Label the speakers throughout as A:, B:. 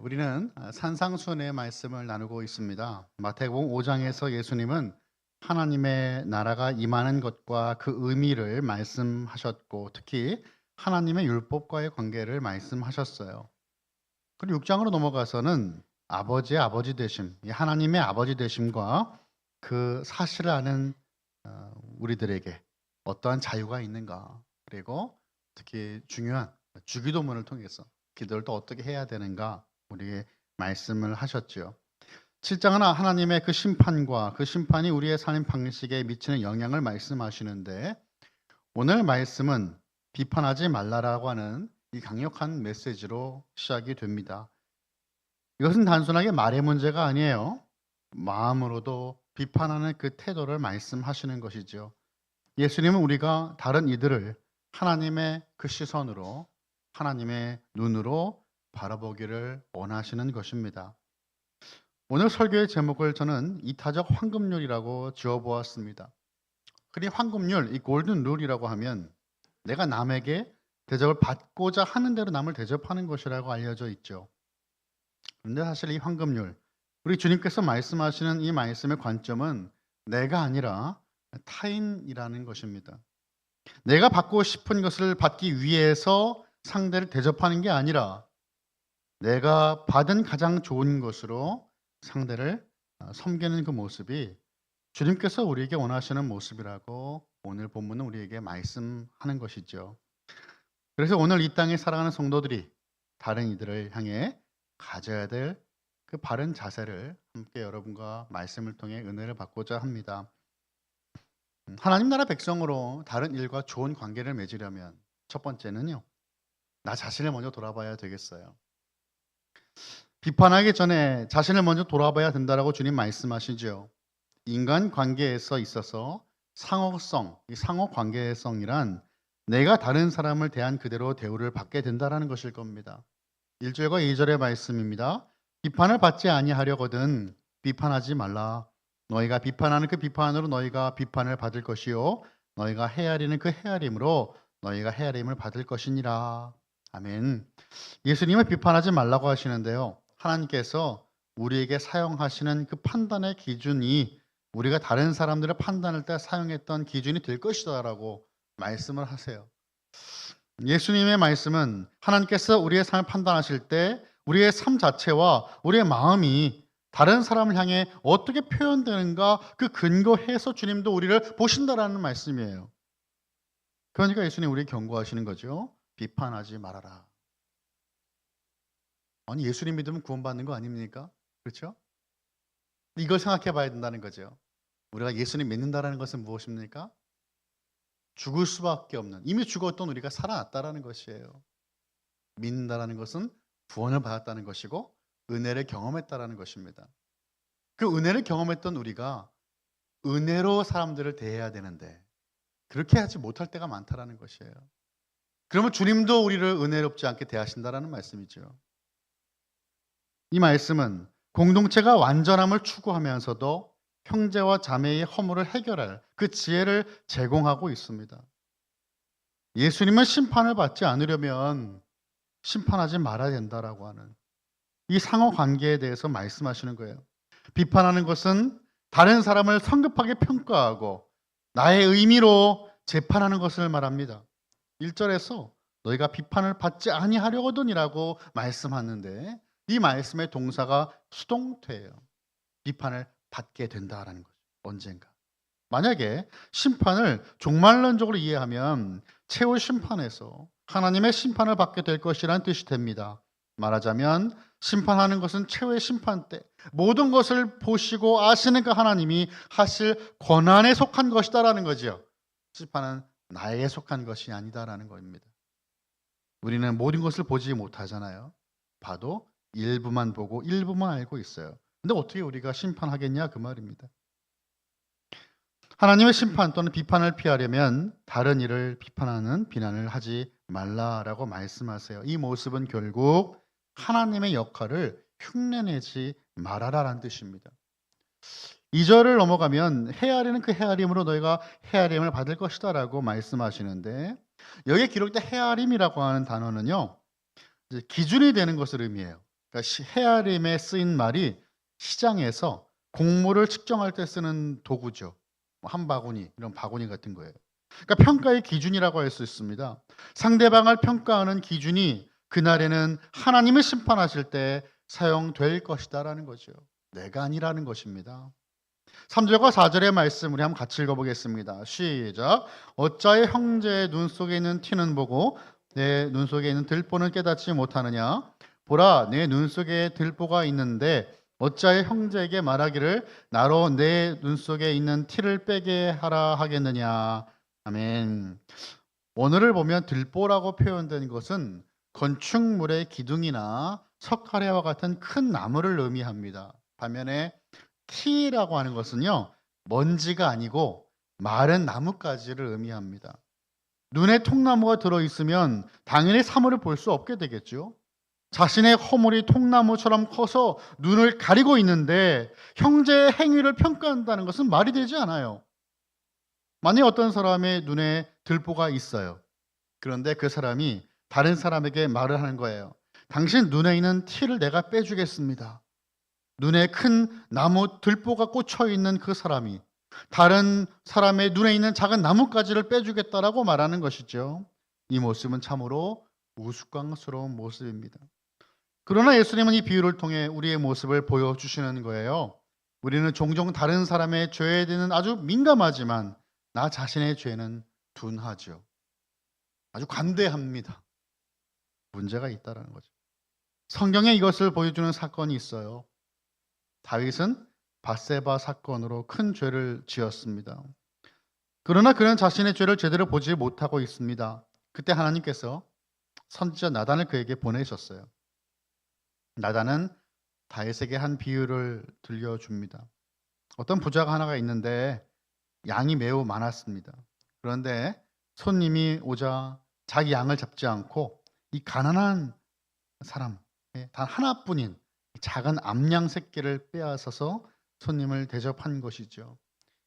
A: 우리는 산상수훈의 말씀을 나누고 있습니다. 마태복음 5장에서 예수님은 하나님의 나라가 임하는 것과 그 의미를 말씀하셨고 특히 하나님의 율법과의 관계를 말씀하셨어요. 그리고 6장으로 넘어가서는 아버지의 아버지 되심, 하나님의 아버지 되심과 그 사실을 아는 우리들에게 어떠한 자유가 있는가, 그리고 특히 중요한 주기도문을 통해서 기도를 또 어떻게 해야 되는가 우리에게 말씀을 하셨죠. 7장은 하나님의 그 심판과 그 심판이 우리의 삶 방식에 미치는 영향을 말씀하시는데, 오늘 말씀은 비판하지 말라라고 하는 이 강력한 메시지로 시작이 됩니다. 이것은 단순하게 말의 문제가 아니에요. 마음으로도 비판하는 그 태도를 말씀하시는 것이죠. 예수님은 우리가 다른 이들을 하나님의 그 시선으로, 하나님의 눈으로 바라보기를 원하시는 것입니다. 오늘 설교의 제목을 저는 이타적 황금률이라고 지어보았습니다. 그리 황금률, 이 골든 룰이라고 하면 내가 남에게 대접을 받고자 하는 대로 남을 대접하는 것이라고 알려져 있죠. 그런데 사실 이 황금률, 우리 주님께서 말씀하시는 이 말씀의 관점은 내가 아니라 타인이라는 것입니다. 내가 받고 싶은 것을 받기 위해서 상대를 대접하는 게 아니라 내가 받은 가장 좋은 것으로 상대를 섬기는 그 모습이 주님께서 우리에게 원하시는 모습이라고 오늘 본문은 우리에게 말씀하는 것이죠. 그래서 오늘 이 땅에 살아가는 성도들이 다른 이들을 향해 가져야 될 그 바른 자세를 함께 여러분과 말씀을 통해 은혜를 받고자 합니다. 하나님 나라 백성으로 다른 일과 좋은 관계를 맺으려면 첫 번째는요, 나 자신을 먼저 돌아봐야 되겠어요. 비판하기 전에 자신을 먼저 돌아봐야 된다라고 주님 말씀하시죠. 인간 관계에서 있어서 상호성, 이 상호 관계성이란 내가 다른 사람을 대한 그대로 대우를 받게 된다라는 것일 겁니다. 1절과 2절의 말씀입니다. 비판을 받지 아니하려거든 비판하지 말라. 너희가 비판하는 그 비판으로 너희가 비판을 받을 것이요 너희가 헤아리는 그 헤아림으로 너희가 헤아림을 받을 것이니라. 아멘. 예수님을 비판하지 말라고 하시는데요, 하나님께서 우리에게 사용하시는 그 판단의 기준이 우리가 다른 사람들을 판단할 때 사용했던 기준이 될 것이다라고 말씀을 하세요. 예수님의 말씀은 하나님께서 우리의 삶을 판단하실 때 우리의 삶 자체와 우리의 마음이 다른 사람을 향해 어떻게 표현되는가 그 근거해서 주님도 우리를 보신다라는 말씀이에요. 그러니까 예수님 우리에게 경고하시는 거죠. 비판하지 말아라. 아니, 예수님 믿으면 구원받는 거 아닙니까? 그렇죠? 이걸 생각해 봐야 된다는 거죠. 우리가 예수님 믿는다라는 것은 무엇입니까? 죽을 수밖에 없는, 이미 죽었던 우리가 살아났다라는 것이에요. 믿는다라는 것은 구원을 받았다는 것이고 은혜를 경험했다라는 것입니다. 그 은혜를 경험했던 우리가 은혜로 사람들을 대해야 되는데 그렇게 하지 못할 때가 많다라는 것이에요. 그러면 주님도 우리를 은혜롭지 않게 대하신다라는 말씀이죠. 이 말씀은 공동체가 완전함을 추구하면서도 형제와 자매의 허물을 해결할 그 지혜를 제공하고 있습니다. 예수님은 심판을 받지 않으려면 심판하지 말아야 된다라고 하는 이 상호 관계에 대해서 말씀하시는 거예요. 비판하는 것은 다른 사람을 성급하게 평가하고 나의 의미로 재판하는 것을 말합니다. 1절에서 너희가 비판을 받지 아니하려거든이라고 말씀하는데 이 말씀의 동사가 수동태예요. 비판을 받게 된다라는 거죠. 언젠가. 만약에 심판을 종말론적으로 이해하면 최후 심판에서 하나님의 심판을 받게 될 것이라는 뜻이 됩니다. 말하자면 심판하는 것은 최후의 심판 때 모든 것을 보시고 아시는 그 하나님이 하실 권한에 속한 것이다라는 거죠. 심판은 나에게 속한 것이 아니다라는 겁니다. 우리는 모든 것을 보지 못하잖아요. 봐도 일부만 보고 일부만 알고 있어요. 근데 어떻게 우리가 심판하겠냐 그 말입니다. 하나님의 심판 또는 비판을 피하려면 다른 이를 비판하는 비난을 하지 말라라고 말씀하세요. 이 모습은 결국 하나님의 역할을 흉내내지 말아라라는 뜻입니다. 2절을 넘어가면 헤아리는 그 헤아림으로 너희가 헤아림을 받을 것이다 라고 말씀하시는데, 여기에 기록된 헤아림이라고 하는 단어는요, 이제 기준이 되는 것을 의미해요. 그러니까 헤아림에 쓰인 말이 시장에서 곡물을 측정할 때 쓰는 도구죠. 한 바구니, 이런 바구니 같은 거예요. 그러니까 평가의 기준이라고 할 수 있습니다. 상대방을 평가하는 기준이 그날에는 하나님을 심판하실 때 사용될 것이다라는 거죠. 내가 아니라는 것입니다. 3절과 4절의 말씀 우리 한번 같이 읽어보겠습니다. 시작. 어찌하여 형제의 눈 속에 있는 티는 보고 내 눈 속에 있는 들보는 깨닫지 못하느냐? 보라, 내 눈 속에 들보가 있는데 어찌하여 형제에게 말하기를 나로 내 눈 속에 있는 티를 빼게 하라 하겠느냐? 아멘. 오늘을 보면 들보라고 표현된 것은 건축물의 기둥이나 석가래와 같은 큰 나무를 의미합니다. 반면에 티라고 하는 것은요, 먼지가 아니고 마른 나뭇가지를 의미합니다. 눈에 통나무가 들어있으면 당연히 사물을 볼 수 없게 되겠죠. 자신의 허물이 통나무처럼 커서 눈을 가리고 있는데 형제의 행위를 평가한다는 것은 말이 되지 않아요. 만약 어떤 사람의 눈에 들보가 있어요. 그런데 그 사람이 다른 사람에게 말을 하는 거예요. 당신 눈에 있는 티를 내가 빼주겠습니다. 눈에 큰 나무 들보가 꽂혀 있는 그 사람이 다른 사람의 눈에 있는 작은 나뭇가지를 빼주겠다라고 말하는 것이죠. 이 모습은 참으로 우스꽝스러운 모습입니다. 그러나 예수님은 이 비유를 통해 우리의 모습을 보여주시는 거예요. 우리는 종종 다른 사람의 죄에 대해서는 아주 민감하지만 나 자신의 죄는 둔하죠. 아주 관대합니다. 문제가 있다는 거죠. 성경에 이것을 보여주는 사건이 있어요. 다윗은 밧세바 사건으로 큰 죄를 지었습니다. 그러나 그는 자신의 죄를 제대로 보지 못하고 있습니다. 그때 하나님께서 선지자 나단을 그에게 보내셨어요. 나단은 다윗에게 한 비유를 들려줍니다. 어떤 부자가 하나가 있는데 양이 매우 많았습니다. 그런데 손님이 오자 자기 양을 잡지 않고 이 가난한 사람, 단 하나뿐인 작은 암양 새끼를 빼앗아서 손님을 대접한 것이죠.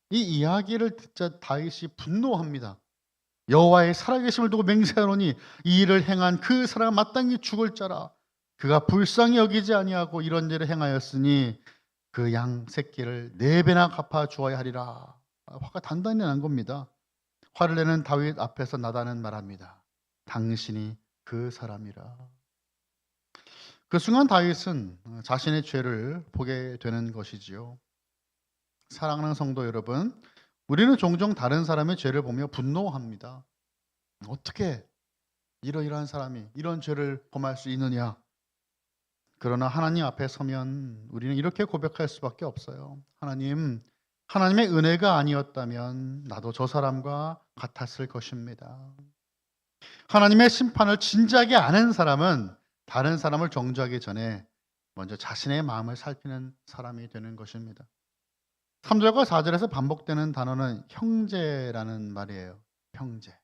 A: 이 이야기를 듣자 다윗이 분노합니다. 여호와의 살아계심을 두고 맹세하노니 이 일을 행한 그 사람 마땅히 죽을 자라. 그가 불쌍히 여기지 아니하고 이런 일을 행하였으니 그 양 새끼를 4배나 갚아 주어야 하리라. 화가 단단히 난 겁니다. 화를 내는 다윗 앞에서 나단은 말합니다. 당신이 그 사람이라. 그 순간 다윗은 자신의 죄를 보게 되는 것이지요. 사랑하는 성도 여러분, 우리는 종종 다른 사람의 죄를 보며 분노합니다. 어떻게 이러이러한 사람이 이런 죄를 범할 수 있느냐? 그러나 하나님 앞에 서면 우리는 이렇게 고백할 수밖에 없어요. 하나님, 하나님의 은혜가 아니었다면 나도 저 사람과 같았을 것입니다. 하나님의 심판을 진지하게 아는 사람은 다른 사람을 정죄하기 전에 먼저 자신의 마음을 살피는 사람이 되는 것입니다. 3절과 4절에서 반복되는 단어는 형제라는 말이에요. 형제.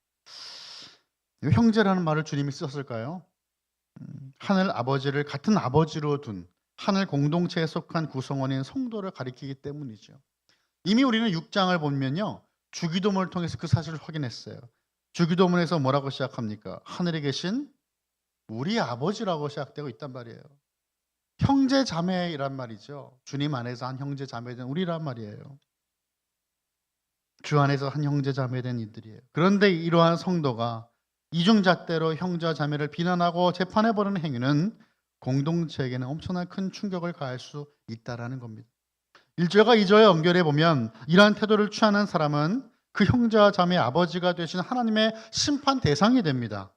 A: 이 형제라는 말을 주님이 썼을까요? 하늘 아버지를 같은 아버지로 둔 하늘 공동체에 속한 구성원인 성도를 가리키기 때문이죠. 이미 우리는 6장을 보면요. 주기도문을 통해서 그 사실을 확인했어요. 주기도문에서 뭐라고 시작합니까? 하늘에 계신 우리 아버지라고 시작되고 있단 말이에요. 형제 자매이란 말이죠. 주님 안에서 한 형제 자매된 우리란 말이에요. 주 안에서 한 형제 자매된 이들이에요. 그런데 이러한 성도가 이중잣대로 형제와 자매를 비난하고 재판해버리는 행위는 공동체에게는 엄청난 큰 충격을 가할 수 있다라는 겁니다. 1절과 2절에 연결해 보면 이러한 태도를 취하는 사람은 그 형제와 자매의 아버지가 되신 하나님의 심판 대상이 됩니다.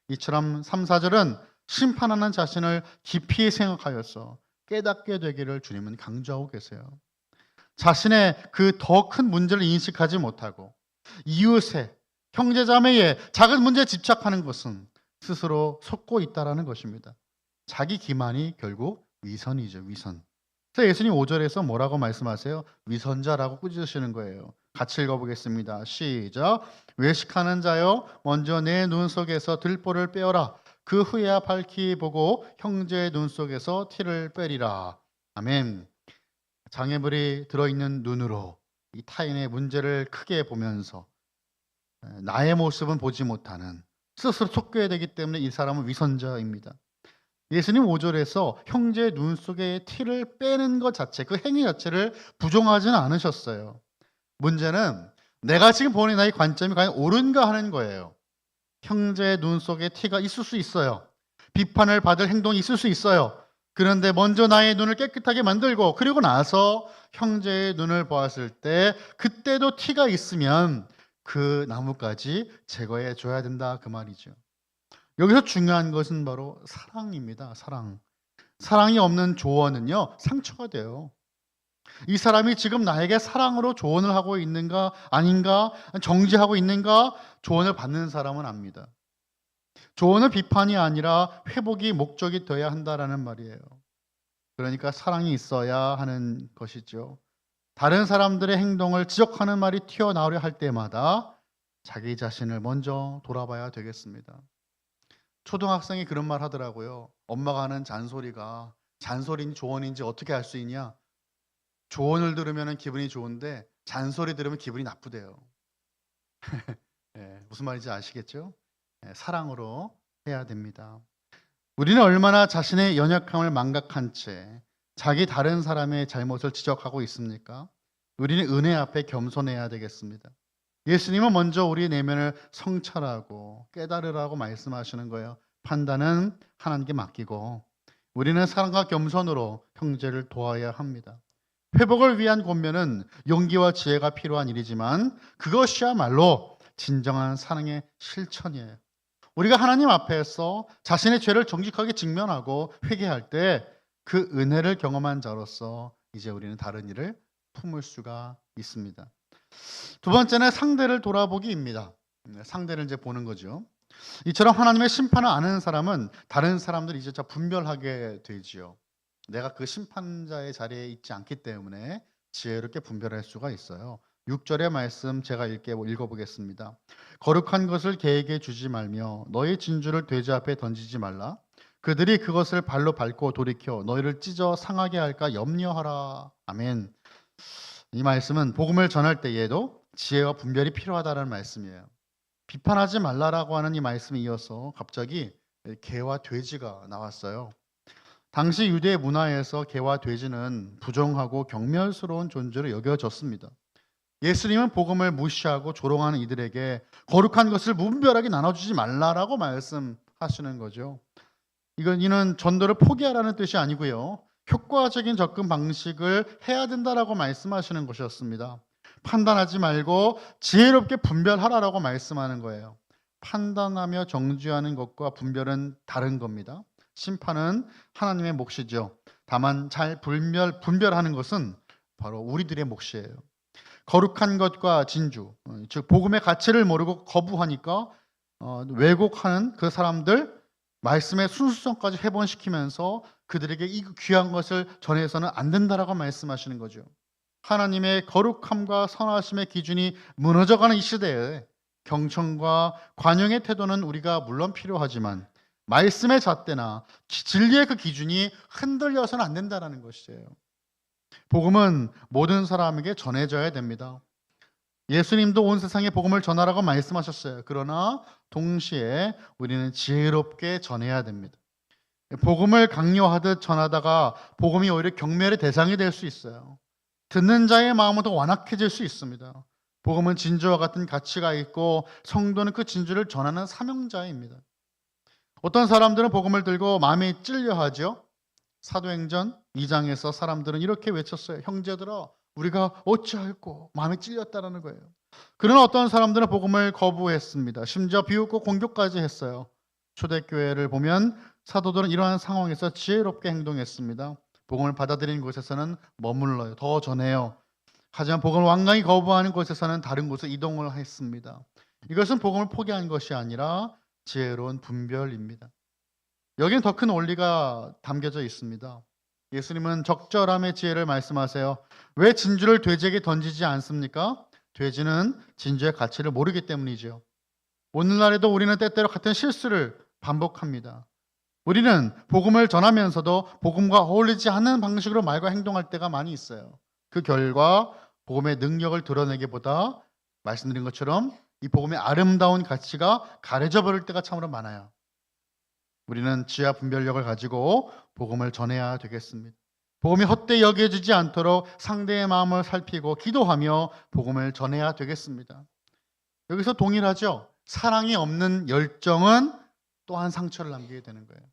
A: 이처럼 3, 4절은 심판하는 자신을 깊이 생각하여서 깨닫게 되기를 주님은 강조하고 계세요. 자신의 그 더 큰 문제를 인식하지 못하고 이웃의 형제자매의 작은 문제에 집착하는 것은 스스로 속고 있다라는 것입니다. 자기 기만이 결국 위선이죠. 위선. 그래서 예수님 5절에서 뭐라고 말씀하세요? 위선자라고 꾸짖으시는 거예요. 같이 읽어보겠습니다. 시작. 외식하는 자여 먼저 내 눈 속에서 들보를 빼어라. 그 후에야 밝히 보고 형제의 눈 속에서 티를 빼리라. 아멘. 장애물이 들어있는 눈으로 이 타인의 문제를 크게 보면서 나의 모습은 보지 못하는 스스로 속게 되기 때문에 이 사람은 위선자입니다. 예수님 5절에서 형제의 눈 속에 티를 빼는 것 자체, 그 행위 자체를 부정하지는 않으셨어요. 문제는 내가 지금 보는 나의 관점이 과연 옳은가 하는 거예요. 형제의 눈 속에 티가 있을 수 있어요. 비판을 받을 행동이 있을 수 있어요. 그런데 먼저 나의 눈을 깨끗하게 만들고 그리고 나서 형제의 눈을 보았을 때 그때도 티가 있으면 그 나무까지 제거해 줘야 된다 그 말이죠. 여기서 중요한 것은 바로 사랑입니다. 사랑. 사랑이 없는 조언은요, 상처가 돼요. 이 사람이 지금 나에게 사랑으로 조언을 하고 있는가 아닌가, 정지하고 있는가, 조언을 받는 사람은 압니다. 조언은 비판이 아니라 회복이 목적이 되어야 한다라는 말이에요. 그러니까 사랑이 있어야 하는 것이죠. 다른 사람들의 행동을 지적하는 말이 튀어나오려 할 때마다 자기 자신을 먼저 돌아봐야 되겠습니다. 초등학생이 그런 말 하더라고요. 엄마가 하는 잔소리가 잔소리인지 조언인지 어떻게 알 수 있냐? 조언을 들으면 기분이 좋은데 잔소리 들으면 기분이 나쁘대요. 무슨 말인지 아시겠죠? 사랑으로 해야 됩니다. 우리는 얼마나 자신의 연약함을 망각한 채 자기 다른 사람의 잘못을 지적하고 있습니까? 우리는 은혜 앞에 겸손해야 되겠습니다. 예수님은 먼저 우리 내면을 성찰하고 깨달으라고 말씀하시는 거예요. 판단은 하나님께 맡기고 우리는 사랑과 겸손으로 형제를 도와야 합니다. 회복을 위한 권면은 용기와 지혜가 필요한 일이지만 그것이야말로 진정한 사랑의 실천이에요. 우리가 하나님 앞에서 자신의 죄를 정직하게 직면하고 회개할 때 그 은혜를 경험한 자로서 이제 우리는 다른 일을 품을 수가 있습니다. 두 번째는 상대를 돌아보기입니다. 상대를 이제 보는 거죠. 이처럼 하나님의 심판을 아는 사람은 다른 사람들이 이제 분별하게 되지요. 내가 그 심판자의 자리에 있지 않기 때문에 지혜롭게 분별할 수가 있어요. 6절의 말씀 제가 읽어보겠습니다. 거룩한 것을 개에게 주지 말며 너의 진주를 돼지 앞에 던지지 말라. 그들이 그것을 발로 밟고 돌이켜 너희를 찢어 상하게 할까 염려하라. 아멘. 이 말씀은 복음을 전할 때에도 지혜와 분별이 필요하다는 말씀이에요. 비판하지 말라라고 하는 이 말씀에 이어서 갑자기 개와 돼지가 나왔어요. 당시 유대 문화에서 개와 돼지는 부정하고 경멸스러운 존재로 여겨졌습니다. 예수님은 복음을 무시하고 조롱하는 이들에게 거룩한 것을 무분별하게 나눠주지 말라라고 말씀하시는 거죠. 이는 전도를 포기하라는 뜻이 아니고요. 효과적인 접근 방식을 해야 된다라고 말씀하시는 것이었습니다. 판단하지 말고 지혜롭게 분별하라라고 말씀하는 거예요. 판단하며 정죄하는 것과 분별은 다른 겁니다. 심판은 하나님의 몫이죠. 다만 잘 분별하는 것은 바로 우리들의 몫이에요. 거룩한 것과 진주, 즉 복음의 가치를 모르고 거부하니까 왜곡하는 그 사람들 말씀의 순수성까지 해본시키면서 그들에게 이 귀한 것을 전해서는 안 된다라고 말씀하시는 거죠. 하나님의 거룩함과 선하심의 기준이 무너져가는 이 시대에 경청과 관용의 태도는 우리가 물론 필요하지만 말씀의 잣대나 진리의 그 기준이 흔들려서는 안 된다는 것이에요. 복음은 모든 사람에게 전해져야 됩니다. 예수님도 온 세상에 복음을 전하라고 말씀하셨어요. 그러나 동시에 우리는 지혜롭게 전해야 됩니다. 복음을 강요하듯 전하다가 복음이 오히려 경멸의 대상이 될 수 있어요. 듣는 자의 마음은 더 완악해질 수 있습니다. 복음은 진주와 같은 가치가 있고 성도는 그 진주를 전하는 사명자입니다. 어떤 사람들은 복음을 들고 마음에 찔려하죠. 사도행전 2장에서 사람들은 이렇게 외쳤어요. 형제들아 우리가 어찌할꼬 마음에 찔렸다라는 거예요. 그러나 어떤 사람들은 복음을 거부했습니다. 심지어 비웃고 공격까지 했어요. 초대교회를 보면 사도들은 이러한 상황에서 지혜롭게 행동했습니다. 복음을 받아들인 곳에서는 머물러요. 더 전해요. 하지만 복음을 완강히 거부하는 곳에서는 다른 곳에 이동을 했습니다. 이것은 복음을 포기한 것이 아니라 지혜로운 분별입니다. 여기는 더 큰 원리가 담겨져 있습니다. 예수님은 적절함의 지혜를 말씀하세요. 왜 진주를 돼지에게 던지지 않습니까? 돼지는 진주의 가치를 모르기 때문이죠. 오늘날에도 우리는 때때로 같은 실수를 반복합니다. 우리는 복음을 전하면서도 복음과 어울리지 않는 방식으로 말과 행동할 때가 많이 있어요. 그 결과 복음의 능력을 드러내기보다 말씀드린 것처럼 이 복음의 아름다운 가치가 가려져 버릴 때가 참으로 많아요. 우리는 지하 분별력을 가지고 복음을 전해야 되겠습니다. 복음이 헛되이 여겨지지 않도록 상대의 마음을 살피고 기도하며 복음을 전해야 되겠습니다. 여기서 동일하죠. 사랑이 없는 열정은 또한 상처를 남기게 되는 거예요.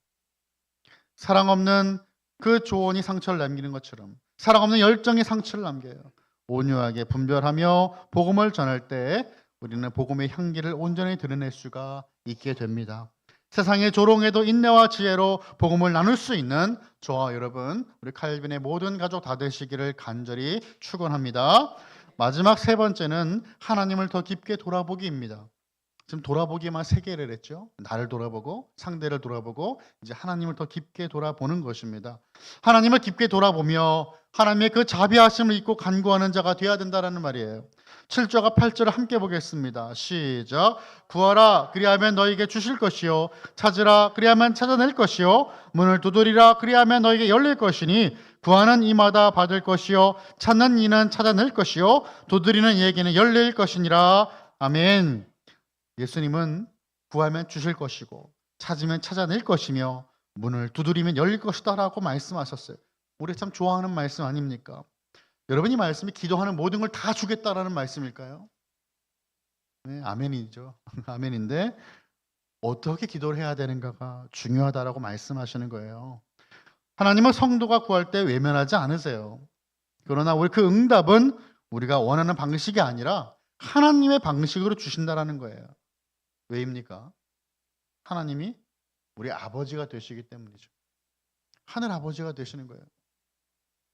A: 사랑 없는 그 조언이 상처를 남기는 것처럼 사랑 없는 열정이 상처를 남겨요. 온유하게 분별하며 복음을 전할 때 우리는 복음의 향기를 온전히 드러낼 수가 있게 됩니다. 세상의 조롱에도 인내와 지혜로 복음을 나눌 수 있는 저와 여러분, 우리 칼빈의 모든 가족 다 되시기를 간절히 축원합니다. 마지막 세 번째는 하나님을 더 깊게 돌아보기입니다. 지금 돌아보기만 세 개를 했죠. 나를 돌아보고 상대를 돌아보고 이제 하나님을 더 깊게 돌아보는 것입니다. 하나님을 깊게 돌아보며 하나님의 그 자비하심을 잊고 간구하는 자가 되어야 된다는 말이에요. 7절과 8절을 함께 보겠습니다. 시작. 구하라 그리하면 너에게 주실 것이요 찾으라 그리하면 찾아낼 것이요 문을 두드리라 그리하면 너에게 열릴 것이니 구하는 이마다 받을 것이요 찾는 이는 찾아낼 것이요 두드리는 이에게는 열릴 것이니라. 아멘. 예수님은 구하면 주실 것이고 찾으면 찾아낼 것이며 문을 두드리면 열릴 것이다 라고 말씀하셨어요. 우리 참 좋아하는 말씀 아닙니까? 여러분 이 말씀이 기도하는 모든 걸 다 주겠다라는 말씀일까요? 네, 아멘이죠. 아멘인데 어떻게 기도를 해야 되는가가 중요하다라고 말씀하시는 거예요. 하나님은 성도가 구할 때 외면하지 않으세요. 그러나 우리 그 응답은 우리가 원하는 방식이 아니라 하나님의 방식으로 주신다라는 거예요. 왜입니까? 하나님이 우리 아버지가 되시기 때문이죠. 하늘 아버지가 되시는 거예요.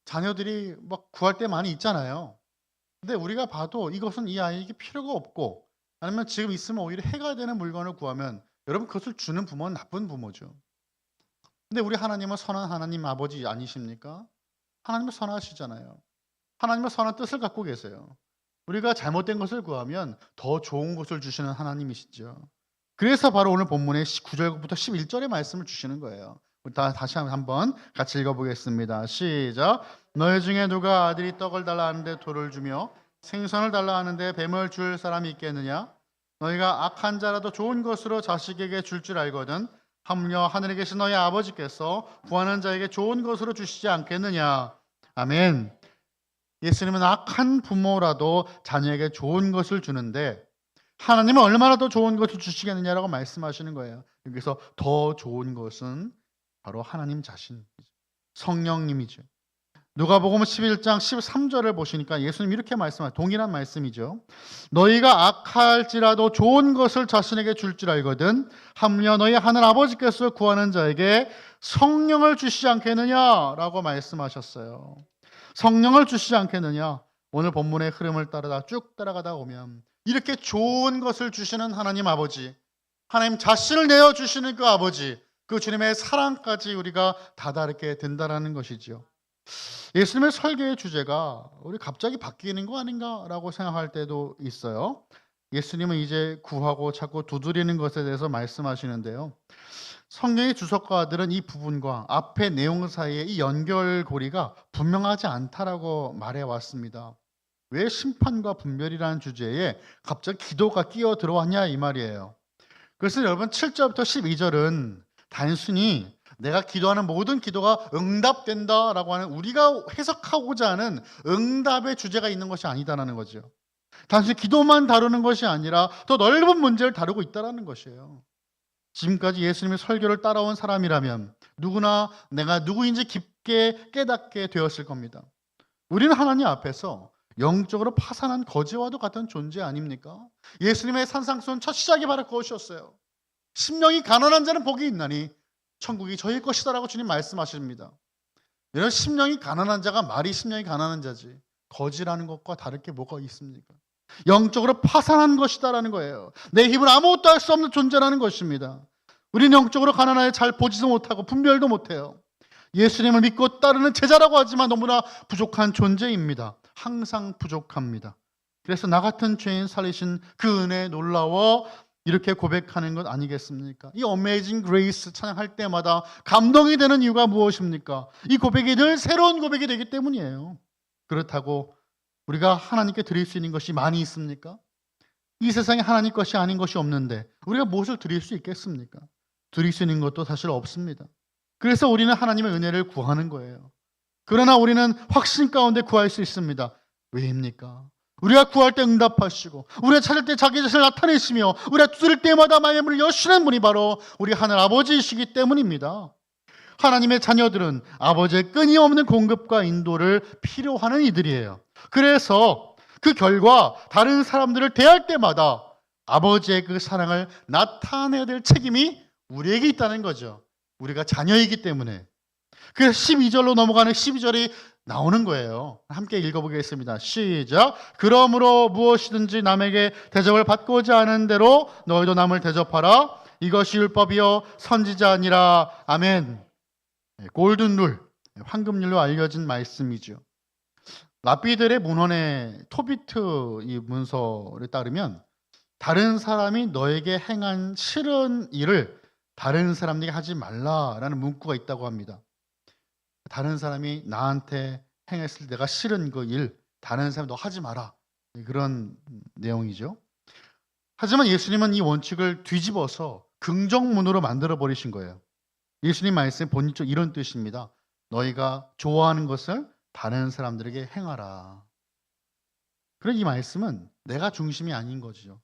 A: 자녀들이 막 구할 때 많이 있잖아요. 근데 우리가 봐도 이것은 이 아이에게 필요가 없고 아니면 지금 있으면 오히려 해가 되는 물건을 구하면 여러분 그것을 주는 부모는 나쁜 부모죠. 근데 우리 하나님은 선한 하나님 아버지 아니십니까? 하나님은 선하시잖아요. 하나님은 선한 뜻을 갖고 계세요. 우리가 잘못된 것을 구하면 더 좋은 것을 주시는 하나님이시죠. 그래서 바로 오늘 본문의 9절부터 11절의 말씀을 주시는 거예요. 우리 다시 한번 같이 읽어보겠습니다. 시작. 너희 중에 누가 아들이 떡을 달라 하는데 돌을 주며 생선을 달라 하는데 뱀을 줄 사람이 있겠느냐? 너희가 악한 자라도 좋은 것으로 자식에게 줄 알거든 하물며 하늘에 계신 너희 아버지께서 구하는 자에게 좋은 것으로 주시지 않겠느냐? 아멘. 예수님은 악한 부모라도 자녀에게 좋은 것을 주는데 하나님은 얼마나 더 좋은 것을 주시겠느냐라고 말씀하시는 거예요. 여기서 더 좋은 것은 바로 하나님 자신, 성령님이죠. 누가복음 11장 13절을 보시니까 예수님 이렇게 말씀하세요. 동일한 말씀이죠. 너희가 악할지라도 좋은 것을 자신에게 줄 알거든 하물며 너희 하늘 아버지께서 구하는 자에게 성령을 주시지 않겠느냐라고 말씀하셨어요. 성령을 주시지 않겠느냐? 오늘 본문의 흐름을 따라다 쭉 따라가다 보면 이렇게 좋은 것을 주시는 하나님 아버지, 하나님 자신을 내어주시는 그 아버지, 그 주님의 사랑까지 우리가 다다르게 된다는 것이죠. 예수님의 설교의 주제가 우리 갑자기 바뀌는 거 아닌가라고 생각할 때도 있어요. 예수님은 이제 구하고 찾고 두드리는 것에 대해서 말씀하시는데요. 성경의 주석가들은 이 부분과 앞의 내용 사이의 이 연결고리가 분명하지 않다라고 말해왔습니다. 왜 심판과 분별이라는 주제에 갑자기 기도가 끼어 들어왔냐 이 말이에요. 그래서 여러분 7절부터 12절은 단순히 내가 기도하는 모든 기도가 응답된다라고 하는 우리가 해석하고자 하는 응답의 주제가 있는 것이 아니다라는 거죠. 단순히 기도만 다루는 것이 아니라 더 넓은 문제를 다루고 있다는 것이에요. 지금까지 예수님의 설교를 따라온 사람이라면 누구나 내가 누구인지 깊게 깨닫게 되었을 겁니다. 우리는 하나님 앞에서 영적으로 파산한 거지와도 같은 존재 아닙니까? 예수님의 산상수훈 첫 시작이 바로 그것이었어요. 심령이 가난한 자는 복이 있나니 천국이 저희 것이다라고 주님 말씀하십니다. 이런 심령이 가난한 자가 말이 심령이 가난한 자지 거지라는 것과 다를 게 뭐가 있습니까? 영적으로 파산한 것이다라는 거예요. 내 힘은 아무것도 할 수 없는 존재라는 것입니다. 우리는 영적으로 가난하여 잘 보지도 못하고 분별도 못해요. 예수님을 믿고 따르는 제자라고 하지만 너무나 부족한 존재입니다. 항상 부족합니다. 그래서 나 같은 죄인 살리신 그 은혜에 놀라워 이렇게 고백하는 것 아니겠습니까? 이 Amazing Grace 찬양할 때마다 감동이 되는 이유가 무엇입니까? 이 고백이 늘 새로운 고백이 되기 때문이에요. 그렇다고 우리가 하나님께 드릴 수 있는 것이 많이 있습니까? 이 세상에 하나님 것이 아닌 것이 없는데 우리가 무엇을 드릴 수 있겠습니까? 드릴 수 있는 것도 사실 없습니다. 그래서 우리는 하나님의 은혜를 구하는 거예요. 그러나 우리는 확신 가운데 구할 수 있습니다. 왜입니까? 우리가 구할 때 응답하시고 우리가 찾을 때 자기 자신을 나타내시며 우리가 두드릴 때마다 마음의 문을 여시는 분이 바로 우리 하늘 아버지이시기 때문입니다. 하나님의 자녀들은 아버지의 끊임없는 공급과 인도를 필요하는 이들이에요. 그래서 그 결과 다른 사람들을 대할 때마다 아버지의 그 사랑을 나타내야 될 책임이 우리에게 있다는 거죠. 우리가 자녀이기 때문에. 그래서 12절로 넘어가는 12절이 나오는 거예요. 함께 읽어보겠습니다. 시작. 그러므로 무엇이든지 남에게 대접을 받고자 하는 대로 너희도 남을 대접하라. 이것이 율법이요 선지자니라. 아멘. 골든룰, 황금률로 알려진 말씀이죠. 랍비들의 문헌의 토비트 이 문서를 따르면 다른 사람이 너에게 행한 싫은 일을 다른 사람에게 하지 말라라는 문구가 있다고 합니다. 다른 사람이 나한테 행했을 때 내가 싫은 그 일, 다른 사람이 너 하지 마라. 그런 내용이죠. 하지만 예수님은 이 원칙을 뒤집어서 긍정문으로 만들어 버리신 거예요. 예수님 말씀 본질적으로 이런 뜻입니다. 너희가 좋아하는 것을 다른 사람들에게 행하라. 그래서 이 말씀은 내가 중심이 아닌 거죠.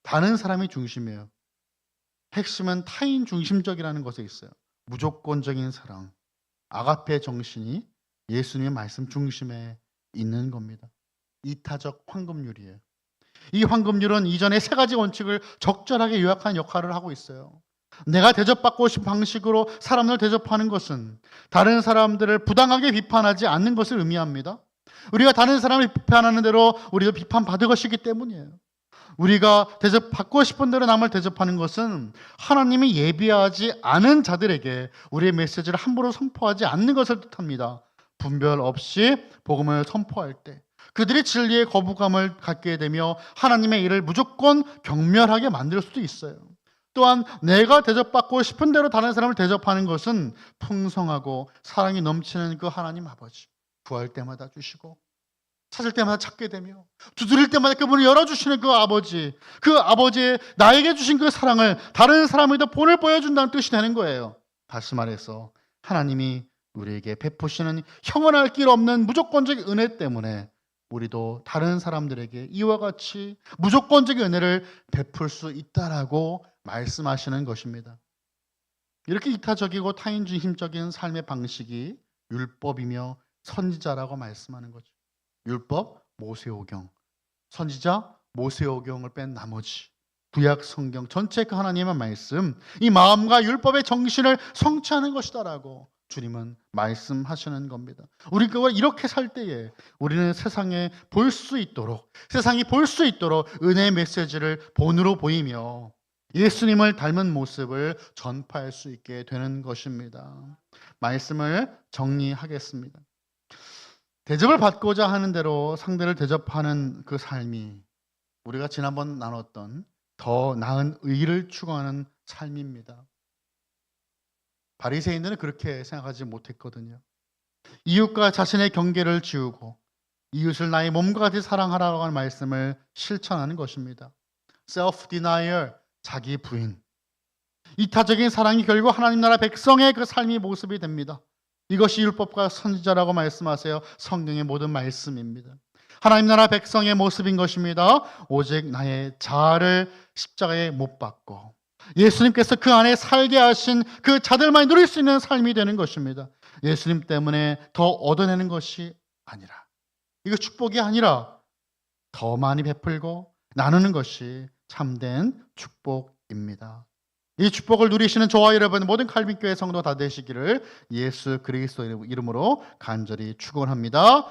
A: 다른 사람이 중심이에요. 핵심은 타인 중심적이라는 것에 있어요. 무조건적인 사랑, 아가페 정신이 예수님의 말씀 중심에 있는 겁니다. 이타적 황금률이에요. 이 황금률은 이전의 세 가지 원칙을 적절하게 요약한 역할을 하고 있어요. 내가 대접받고 싶은 방식으로 사람을 대접하는 것은 다른 사람들을 부당하게 비판하지 않는 것을 의미합니다. 우리가 다른 사람을 비판하는 대로 우리도 비판받을 것이기 때문이에요. 우리가 대접받고 싶은 대로 남을 대접하는 것은 하나님이 예비하지 않은 자들에게 우리의 메시지를 함부로 선포하지 않는 것을 뜻합니다. 분별 없이 복음을 선포할 때 그들이 진리의 거부감을 갖게 되며 하나님의 일을 무조건 경멸하게 만들 수도 있어요. 또한 내가 대접받고 싶은 대로 다른 사람을 대접하는 것은 풍성하고 사랑이 넘치는 그 하나님 아버지, 구할 때마다 주시고 찾을 때마다 찾게 되며 두드릴 때마다 그분을 열어주시는 그 아버지의 나에게 주신 그 사랑을 다른 사람에게도 본을 보여준다는 뜻이 되는 거예요. 다시 말해서 하나님이 우리에게 베푸시는 형언할 길 없는 무조건적 은혜 때문에 우리도 다른 사람들에게 이와 같이 무조건적 은혜를 베풀 수 있다라고 말씀하시는 것입니다. 이렇게 이타적이고 타인중심적인 삶의 방식이 율법이며 선지자라고 말씀하는 거죠. 율법, 모세오경, 선지자, 모세오경을 뺀 나머지 구약 성경 전체 그 하나님의 말씀, 이 마음과 율법의 정신을 성취하는 것이다라고 주님은 말씀하시는 겁니다. 우리가 이렇게 살 때에 우리는 세상이 볼 수 있도록 은혜의 메시지를 본으로 보이며 예수님을 닮은 모습을 전파할 수 있게 되는 것입니다. 말씀을 정리하겠습니다. 대접을 받고자 하는 대로 상대를 대접하는 그 삶이 우리가 지난번 나눴던 더 나은 의를 추구하는 삶입니다. 바리새인들은 그렇게 생각하지 못했거든요. 이웃과 자신의 경계를 지우고 이웃을 나의 몸과 같이 사랑하라고 하는 말씀을 실천하는 것입니다. self-denial, 자기 부인. 이타적인 사랑이 결국 하나님 나라 백성의 그 삶의 모습이 됩니다. 이것이 율법과 선지자라고 말씀하세요. 성경의 모든 말씀입니다. 하나님 나라 백성의 모습인 것입니다. 오직 나의 자아를 십자가에 못 박고 예수님께서 그 안에 살게 하신 그 자들만이 누릴 수 있는 삶이 되는 것입니다. 예수님 때문에 더 얻어내는 것이 아니라, 이거 축복이 아니라 더 많이 베풀고 나누는 것이 참된 축복입니다. 이 축복을 누리시는 저와 여러분 모든 칼빈교회 성도 다 되시기를 예수 그리스도 이름으로 간절히 축원합니다.